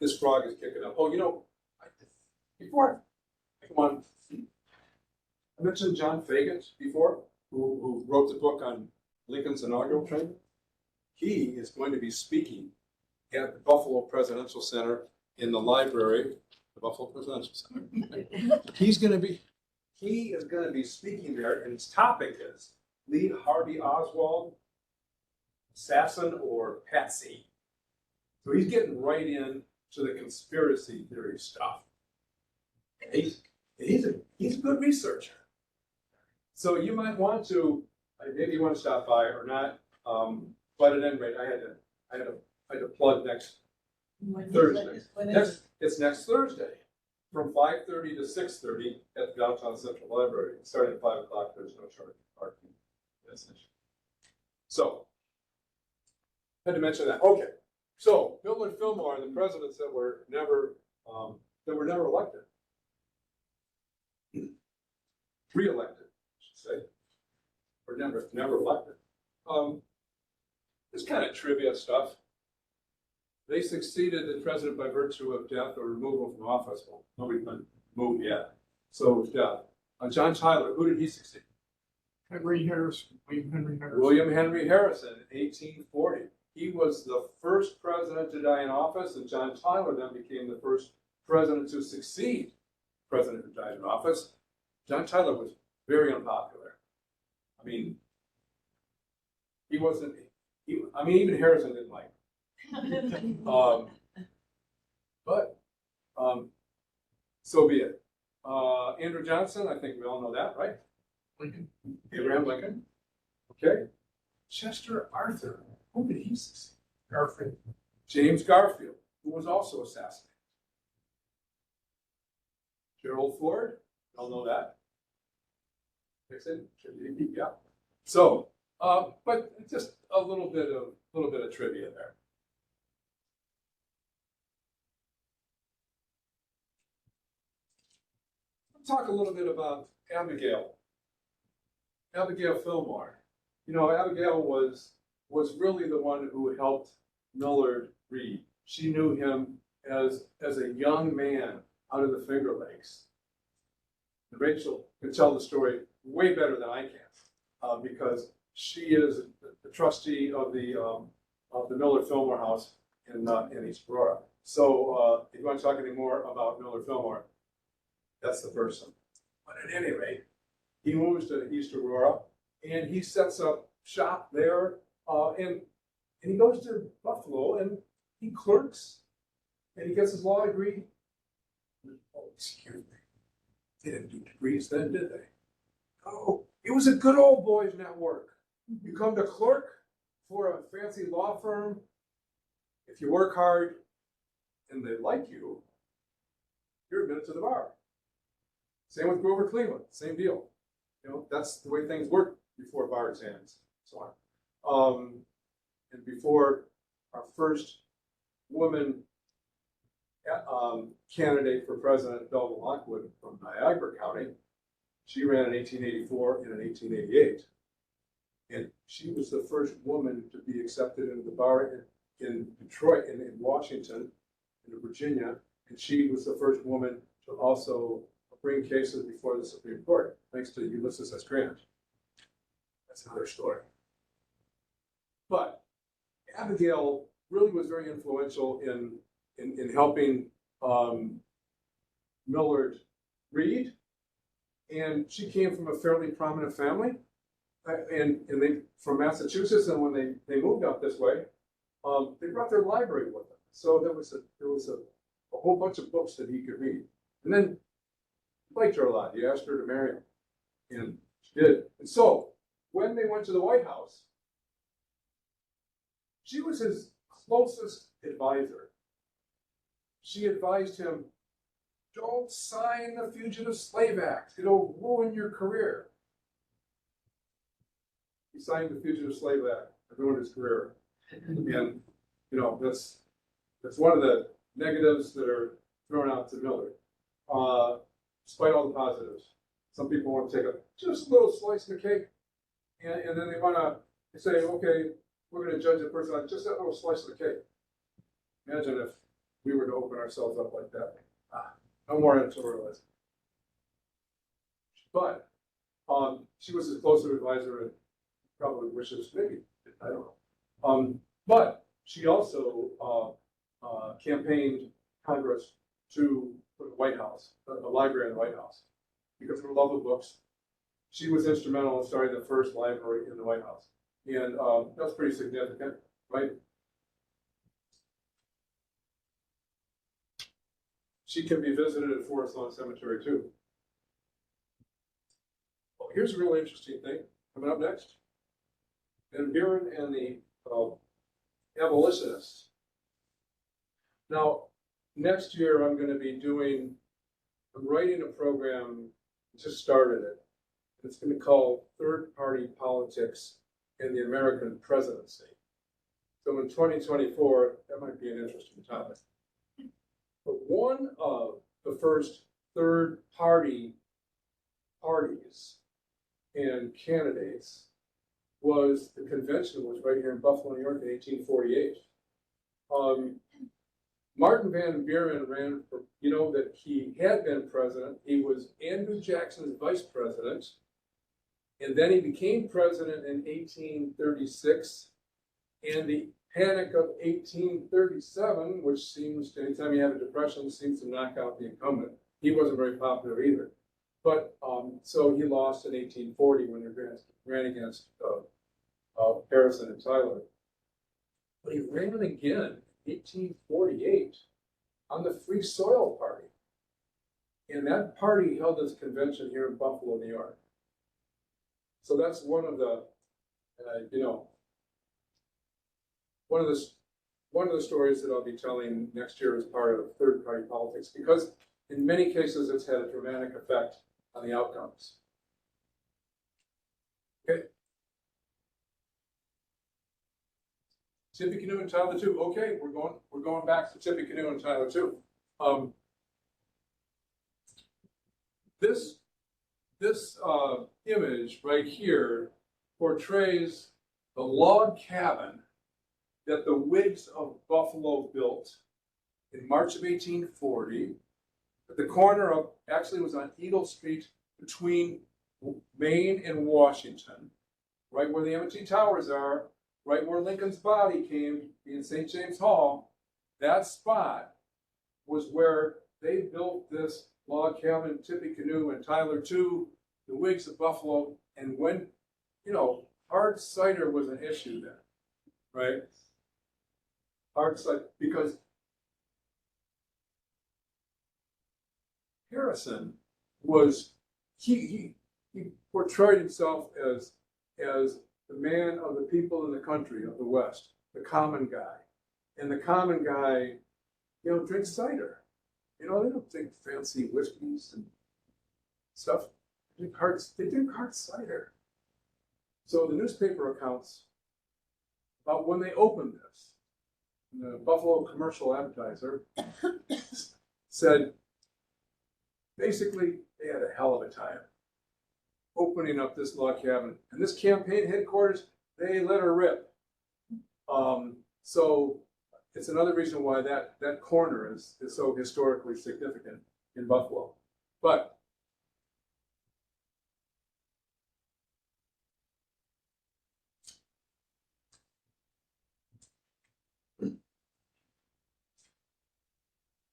This frog is kicking up. Oh, you know, before I come on, I mentioned John Fagan before, who wrote the book on Lincoln's inaugural train. He is going to be speaking at the Buffalo Presidential Center in the library, the Buffalo Presidential Center. He is going to be speaking there, and his topic is Lee Harvey Oswald, assassin or patsy. So he's getting right in to the conspiracy theory stuff. He's a good researcher. So you might want to, maybe you want to stop by or not. But at any rate, I had to plug next Thursday. It's next Thursday from 5:30 to 6:30 at the Downtown Central Library. Starting at 5 o'clock, there's no charge for parking. So, had to mention that. Okay. So, Bill and Fillmore, the presidents that were never elected, re-elected, I should say, or never elected. This kind of trivia stuff. They succeeded the president by virtue of death or removal from office. Well, nobody's been moved yet. So it was death. John Tyler, who did he succeed?
William Henry Harrison.
William Henry Harrison in 1840. He was the first president to die in office, and John Tyler then became the first president to succeed the president who died in office. John Tyler was very unpopular. I mean, he wasn't, even Harrison didn't like him. But so be it. Andrew Johnson, I think we all know that, right?
Lincoln.
Abraham Lincoln. Okay. Chester Arthur. Who did he succeed?
Garfield.
James Garfield, who was also assassinated. Gerald Ford, y'all know that. Nixon, yeah. So, but just a little bit of trivia there. Let's talk a little bit about Abigail Fillmore. You know, Abigail was really the one who helped Millard Reed. She knew him as a young man out of the Finger Lakes. And Rachel can tell the story way better than I can, because she is the trustee of the Millard Fillmore House in East Aurora. So if you want to talk any more about Millard Fillmore, that's the person. But at any rate, he moves to East Aurora and he sets up shop there, and he goes to Buffalo and he clerks and he gets his law degree. Oh, excuse me. They didn't do degrees then, did they? Oh, it was a good old boys network. You come to clerk for a fancy law firm. If you work hard and they like you, you're admitted to the bar. Same with Grover Cleveland, same deal. You know, that's the way things work before bar exams, so on. And before our first woman candidate for president, Belva Lockwood from Niagara County, She ran in 1884 and in 1888. And she was the first woman to be accepted into the bar in Detroit and in Washington, in Virginia. And she was the first woman to also bring cases before the Supreme Court, thanks to Ulysses S. Grant. That's another story. But Abigail really was very influential in helping Millard read. And she came from a fairly prominent family. And they from Massachusetts, and when they moved up this way, they brought their library with them. So there was a whole bunch of books that he could read. And then he liked her a lot. He asked her to marry him, and she did. And so when they went to the White House, she was his closest advisor. She advised him, "Don't sign the Fugitive Slave Act. It'll ruin your career." He signed the Fugitive Slave Act and ruined his career. And, you know, that's one of the negatives that are thrown out to Millard. Despite all the positives. Some people want to take just a little slice of the cake, and then they want to say, okay, we're going to judge a person on just that little slice of the cake. Imagine if we were to open ourselves up like that. No more editorialism. But she was his closest advisor, and probably wishes, maybe, I don't know. But she also campaigned Congress for the White House, a library in the White House, because of her love of books. She was instrumental in starting the first library in the White House. And that's pretty significant, right? She can be visited at Forest Lawn Cemetery too. Well, here's a really interesting thing coming up next. Van Buren and the abolitionists. Now, next year I'm writing a program, just started it. It's going to be called Third Party Politics in the American Presidency. So in 2024, that might be an interesting topic. But one of the first third party parties and candidates was the convention was right here in Buffalo, New York in 1848. Martin Van Buren ran for, you know, that he had been president. He was Andrew Jackson's vice president. And then he became president in 1836. And the Panic of 1837, which seems to, anytime you have a depression, seems to knock out the incumbent. He wasn't very popular either. But so he lost in 1840 when he ran against Harrison and Tyler. But he ran again in 1848 on the Free Soil Party. And that party held its convention here in Buffalo, New York. So that's one of the, one of the stories that I'll be telling next year as part of third party politics, because in many cases it's had a dramatic effect on the outcomes. Okay. Tippecanoe and Tyler 2. Okay, we're going back to Tippecanoe and Tyler 2. This image right here portrays the log cabin that the Whigs of Buffalo built in March of 1840 at the corner of, actually it was on Eagle Street between Main and Washington, right where the M&T Towers are, right where Lincoln's body came in St. James Hall. That spot was where they built this log cabin, Tippecanoe and Tyler 2, the Whigs of Buffalo. And when, hard cider was an issue then, right? Hard cider, because Harrison was, he portrayed himself as the man of the people in the country of the West, the common guy. And the common guy, drinks cider. They don't drink fancy whiskeys and stuff. They drink hard cider. So the newspaper accounts about when they opened this, the Buffalo Commercial Advertiser said, basically, they had a hell of a time. opening up this log cabin. And this campaign headquarters, they let her rip. So it's another reason why that corner is so historically significant in Buffalo. But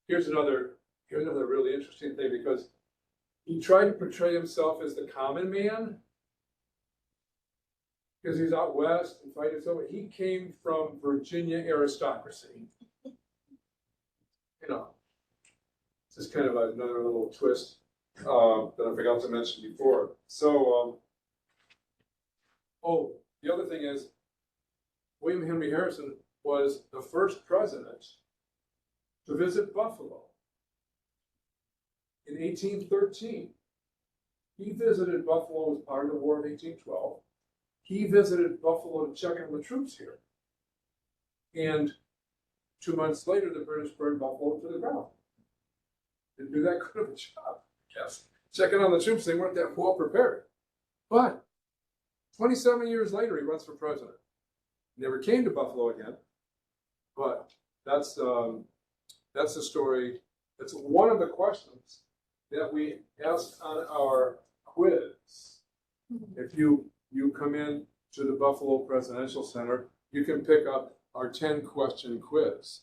here's another really interesting thing, because he tried to portray himself as the common man because he's out west and fighting so. He came from Virginia aristocracy. You know, this is kind of another little twist that I forgot to mention before. So, oh, the other thing is, William Henry Harrison was the first president to visit Buffalo. In 1813, he visited Buffalo as part of the War of 1812. He visited Buffalo to check on the troops here. And 2 months later, the British burned Buffalo to the ground. Didn't do that good of a job, I guess. Checking on the troops, they weren't that well prepared. But 27 years later, he runs for president. Never came to Buffalo again. But that's the story. It's one of the questions that we asked on our quiz. If you come in to the Buffalo Presidential Center, you can pick up our 10-question quiz.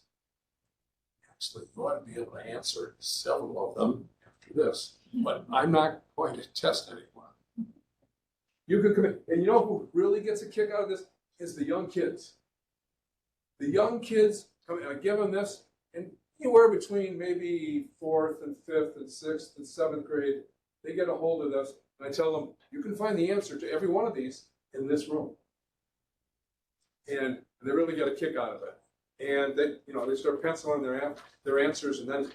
Actually, you ought to be able to answer several of them after this, but I'm not going to test anyone. You can come in, and you know who really gets a kick out of this is the young kids. The young kids come in, I give them this, and anywhere between maybe 4th and 5th and 6th and 7th grade, they get a hold of this, and I tell them, you can find the answer to every one of these in this room. And they really get a kick out of it. And they start penciling their answers, and then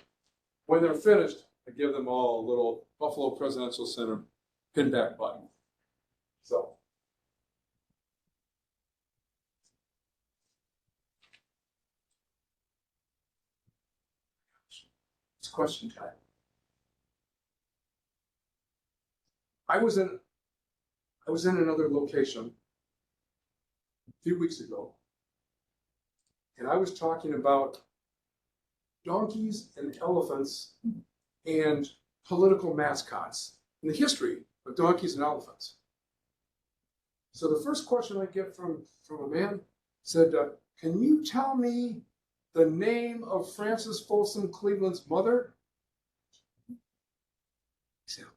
when they're finished, I give them all a little Buffalo Presidential Center pin back button. So. It's question time. I was in another location a few weeks ago, and I was talking about donkeys and elephants and political mascots and the history of donkeys and elephants. So the first question I get from a man said, can you tell me the name of Francis Folsom Cleveland's mother? I said, I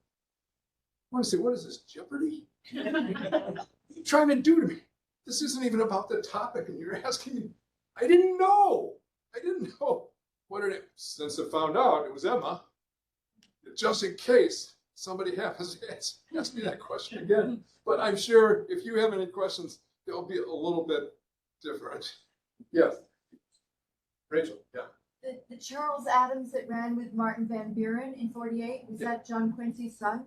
want to say, what is this, Jeopardy? What are you trying to do to me? This isn't even about the topic, and you're asking me. I didn't know what it is. Since I found out it was Emma, just in case somebody happens to ask me that question again. But I'm sure if you have any questions, they'll be a little bit different. Yes. Rachel, yeah.
The Charles Adams that ran with Martin Van Buren in 48, was that John Quincy's son?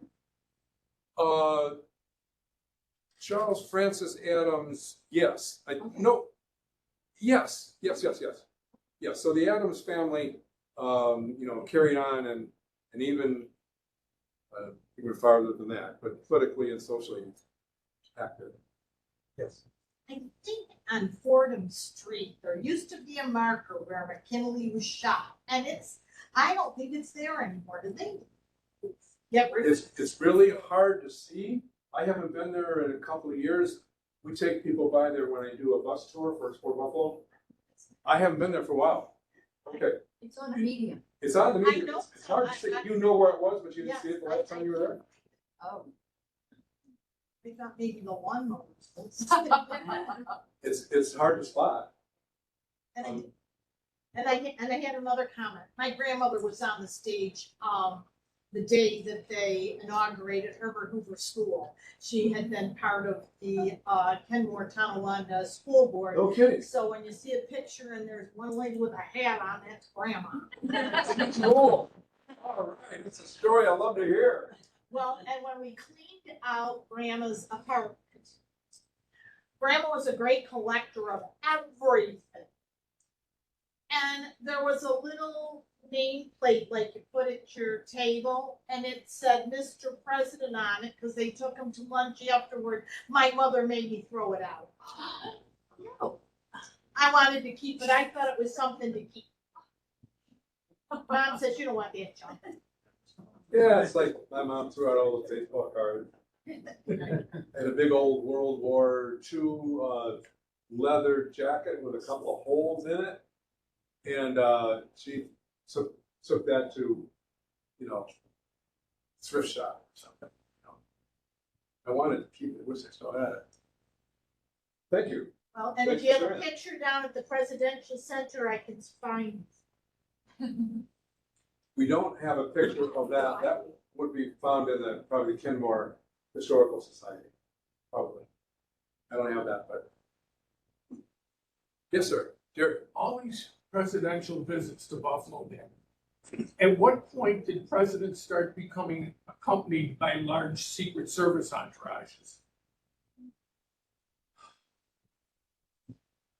Charles Francis Adams, yes. No, yes. So the Adams family, carried on and even farther than that, but politically and socially active. Yes.
I think on Fordham Street, there used to be a marker where McKinley was shot, and I don't think it's there anymore, do they? Get rid of it?
It's really hard to see. I haven't been there in a couple of years. We take people by there when I do a bus tour for Export Buffalo. I haven't been there for a while. Okay.
It's on a medium.
It's on the media.
I know.
It's hard to see. You know where it was, but you didn't see it the last time you were there.
Oh.
They thought maybe the lawnmower was.
It's hard to spot.
And I had another comment. My grandmother was on the stage the day that they inaugurated Herbert Hoover School. She had been part of the Kenmore Tonawanda School Board.
No kidding.
So when you see a picture and there's one lady with a hat on, that's grandma.
Cool. All right. It's a story I love to hear.
Well, and when we cleaned out Grandma's apartment, Grandma was a great collector of everything. and there was a little nameplate like you put at your table, and it said Mr. President on it, because they took him to lunch afterward. My mother made me throw it out. No. I wanted to keep it, I thought it was something to keep. Mom says, you don't want that, John.
Yeah, it's like my mom threw out all the baseball cards. And a big old World War II leather jacket with a couple of holes in it. And she took that to, thrift shop or something. I wanted to keep it, wish I still had it. Thank you.
Well, and if you have a picture down at the Presidential Center, I can find.
We don't have a picture of that. That would be found in the probably Kenmore Historical Society, probably. I don't have that, but. Yes, sir. Jerry.
All these presidential visits to Buffalo, then. At what point did presidents start becoming accompanied by large Secret Service entourages?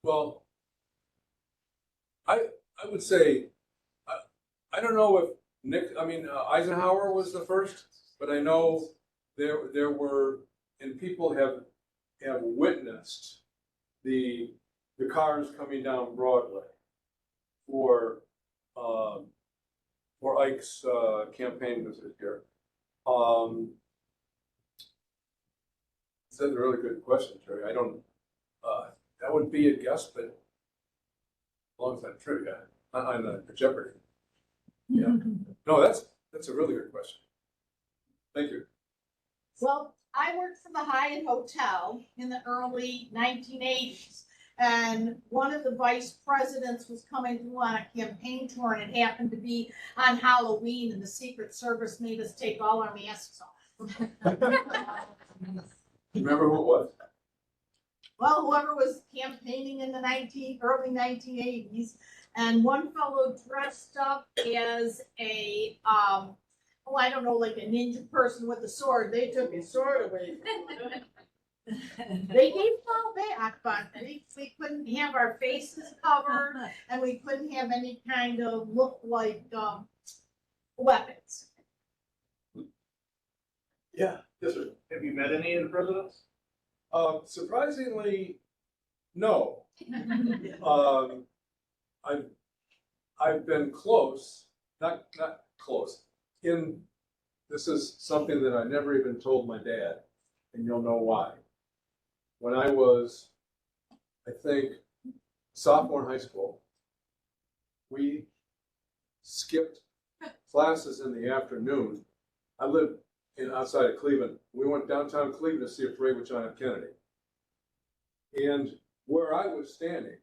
Well, I would say, I don't know if Eisenhower was the first, but I know there were, and people have witnessed the cars coming down Broadway for Ike's campaign visit here. That's a really good question, Terry. I don't. That would be a guess, but as long as that's true, yeah, on the Jeopardy. Yeah. No, that's a really good question. Thank you.
Well, I worked for the Hyatt Hotel in the early 1980s. And one of the vice presidents was coming through on a campaign tour, and it happened to be on Halloween, and the Secret Service made us take all our masks off.
Remember who it was?
Well, whoever was campaigning in the early 1980s, and one fellow dressed up as a, I don't know, like a ninja person with a sword. They took his sword away from him. They gave it all back, but we couldn't have our faces covered, and we couldn't have any kind of look like weapons.
Yeah. Yes, sir.
Have you met any of the presidents?
Surprisingly, no. I've been close, not close. This is something that I never even told my dad, and you'll know why. When I was, I think, sophomore in high school, we skipped classes in the afternoon. I lived outside of Cleveland. We went downtown Cleveland to see a parade with John F. Kennedy. And where I was standing,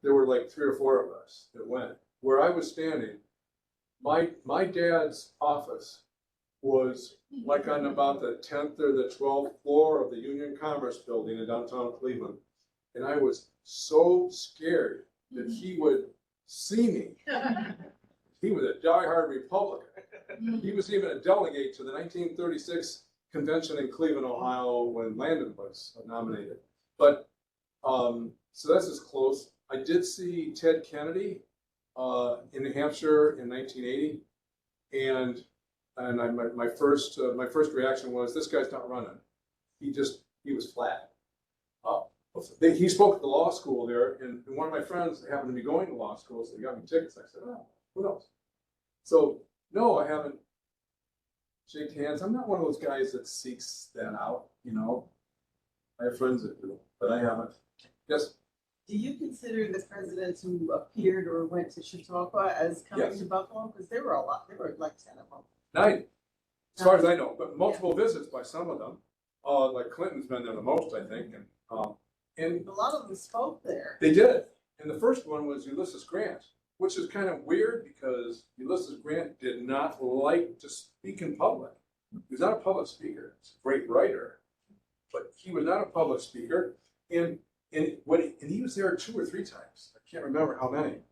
there were like 3 or 4 of us that went. Where I was standing, my dad's office was like on about the 10th or the 12th floor of the Union Commerce Building in downtown Cleveland. And I was so scared that he would see me. He was a diehard Republican. He was even a delegate to the 1936 convention in Cleveland, Ohio, when Landon was nominated. But, so that's as close. I did see Ted Kennedy in New Hampshire in 1980. And my first reaction was, this guy's not running. He was flat. He spoke at the law school there, and one of my friends happened to be going to law school, so he got me tickets. I said, oh, who knows? So, no, I haven't shaked hands. I'm not one of those guys that seeks that out, I have friends that do, but I haven't. Yes?
Do you consider the presidents who appeared or went to Cheektowaga as coming
Yes.
to Buffalo? Because there were a lot, there were like 10 of them.
9, as far as I know, but multiple visits by some of them. Like Clinton's been there the most, I think, and
A lot of them spoke there.
they did. And the first one was Ulysses Grant, which is kind of weird because Ulysses Grant did not like to speak in public. He was not a public speaker. He's a great writer, but he was not a public speaker. And he was there 2 or 3 times. I can't remember how many.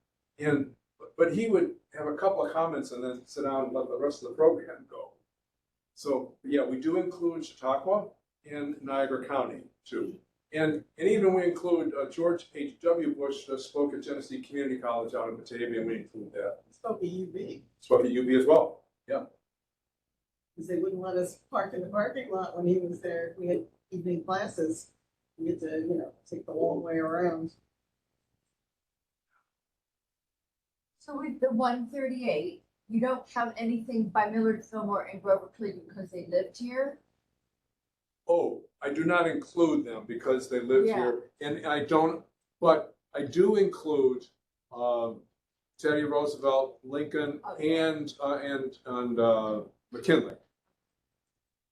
But he would have a couple of comments and then sit down and let the rest of the program go. So yeah, we do include Chautauqua and Niagara County too. And even we include George H.W. Bush spoke at Genesee Community College out in Batavia, and we include that.
Spoke at UB,
Spoke at UB as well.
because they wouldn't let us park in the parking lot when he was there. We had evening classes. We had to, take the long way around.
So with the 138, you don't have anything by Millard Fillmore and Grover Cleveland because they lived here?
Oh, I do not include them because they live
Yeah.
here, and I don't, but I do include Teddy Roosevelt, Lincoln,
Okay.
and McKinley.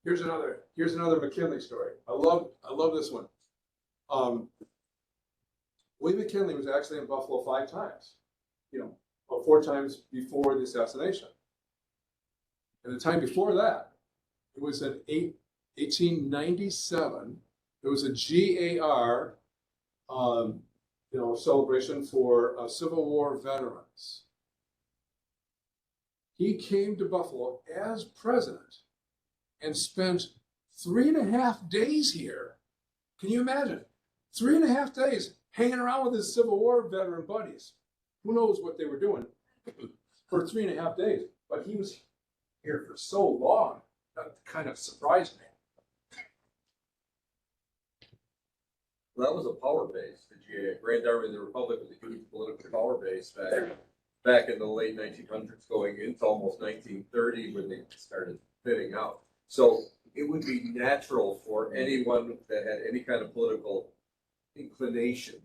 Here's another McKinley story. I love this one. William McKinley was actually in Buffalo 5 times, 4 times before the assassination. And the time before that, it was in 1897. There was a GAR, celebration for Civil War veterans. He came to Buffalo as president and spent 3.5 days here. Can you imagine? 3.5 days hanging around with his Civil War veteran buddies. Who knows what they were doing for 3.5 days? But he was here for so long, that kind of surprised me.
Well, that was a power base. The Grand Army of the Republic was a huge political power base back in the late 1900s, going into almost 1930 when they started thinning out. So it would be natural for anyone that had any kind of political inclination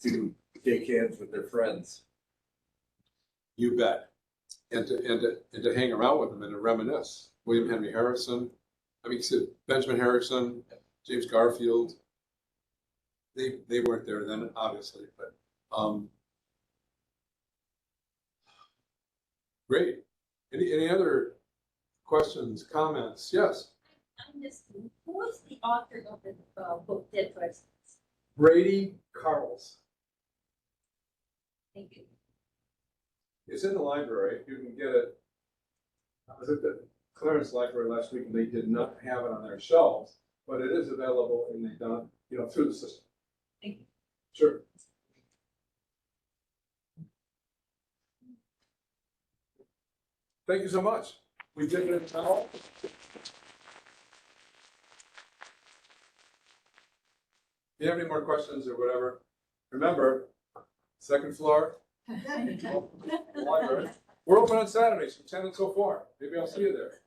to shake hands with their friends.
You bet. And to hang around with them and to reminisce. William Henry Harrison, Benjamin Harrison, James Garfield. They weren't there then, obviously, but great. Any other questions, comments? Yes.
I'm just, who was the author of the book Dead Presidents?
Brady Carls.
Thank you.
It's in the library. You can get it. I was at the Clarence Library last week and they did not have it on their shelves, but it is available and they've done, through the system.
Thank you.
Sure. Thank you so much. We did it now. If you have any more questions or whatever, remember, second floor, library. We're open on Saturdays from 10 until 4. Maybe I'll see you there.